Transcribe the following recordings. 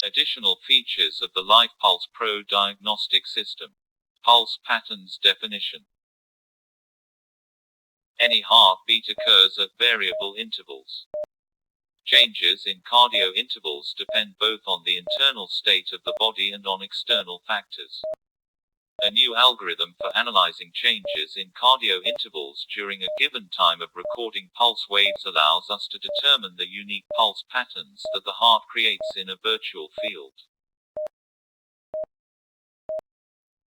Additional features of the LifePulsePro diagnostic system. Pulse patterns definition. Any heartbeat occurs at variable intervals. Changes in cardiointervals depend both on the internal state of the body and on external factors. A new algorithm for analyzing changes in cardiointervals during a given time of recording pulse waves allows us to determine the unique pulse patterns that the heart creates in a virtual field.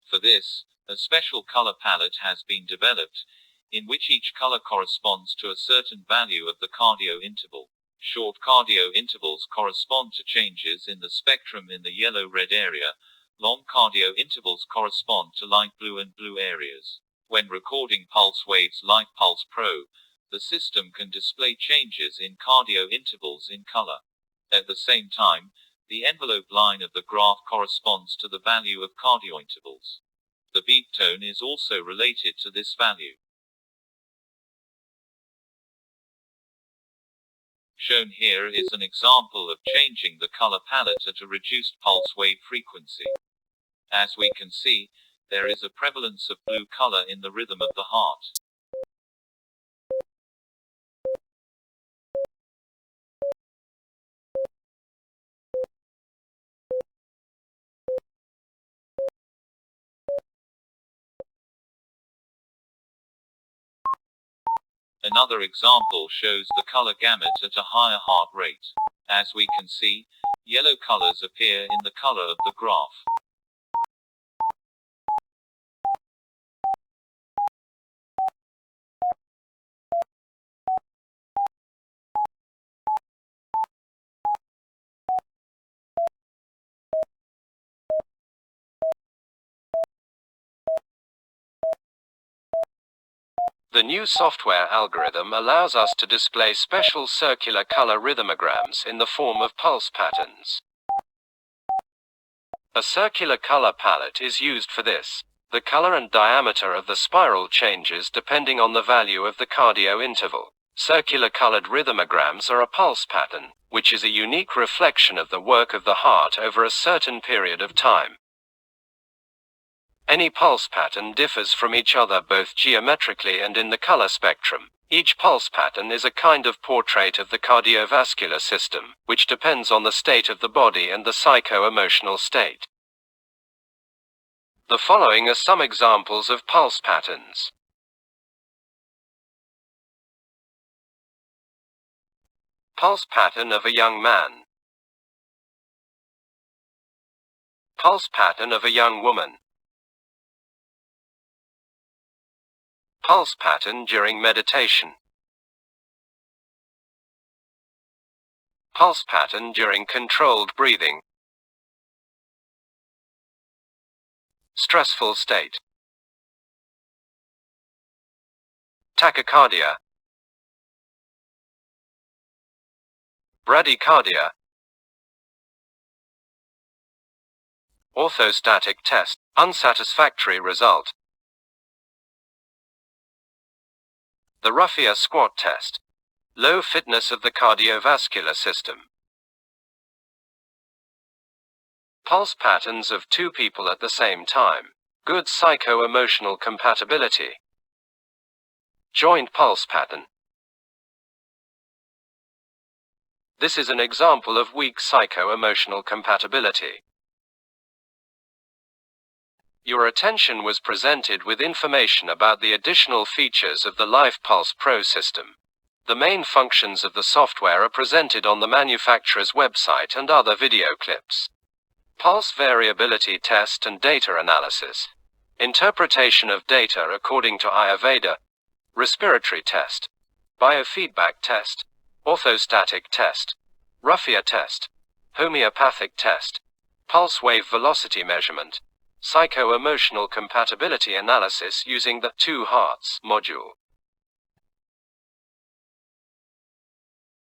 For this, a special color palette has been developed, in which each color corresponds to a certain value of the cardiointerval. Short cardiointervals correspond to changes in the spectrum in the yellow-red area. Long cardiointervals correspond to light blue and blue areas. When recording pulse waves LifePulsePro, the system can display changes in cardiointervals in color. At the same time, the envelope line of the graph corresponds to the value of cardiointervals. The beat tone is also related to this value. Shown here is an example of changing the color palette at a reduced pulse wave frequency. As we can see, there is a prevalence of blue color in the rhythm of the heart. Another example shows the color gamut at a higher heart rate. As we can see, yellow colors appear in the color of the graph. The new software algorithm allows us to display special circular color rhythmograms in the form of pulse patterns. A circular color palette is used for this. The color and diameter of the spiral changes depending on the value of the cardiointerval. Circular colored rhythmograms are a pulse pattern, which is a unique reflection of the work of the heart over a certain period of time. Any pulse pattern differs from each other both geometrically and in the color spectrum. Each pulse pattern is a kind of portrait of the cardiovascular system, which depends on the state of the body and the psycho-emotional state. The following are some examples of pulse patterns. Pulse pattern of a young man. Pulse pattern of a young woman. Pulse pattern during meditation. Pulse pattern during controlled breathing. Stressful state. Tachycardia. Bradycardia. Orthostatic test, unsatisfactory result. The Ruffia squat test. Low fitness of the cardiovascular system. Pulse patterns of two people at the same time. Good psycho-emotional compatibility. Joint pulse pattern. This is an example of weak psycho-emotional compatibility. Your attention was presented with information about the additional features of the LifePulsePro system. The main functions of the software are presented on the manufacturer's website and other video clips. Pulse variability test and data analysis. Interpretation of data according to Ayurveda. Respiratory test. Biofeedback test. Orthostatic test. Ruffia test. Homeopathic test. Pulse wave velocity measurement. Psycho-emotional compatibility analysis using the Two Hearts module.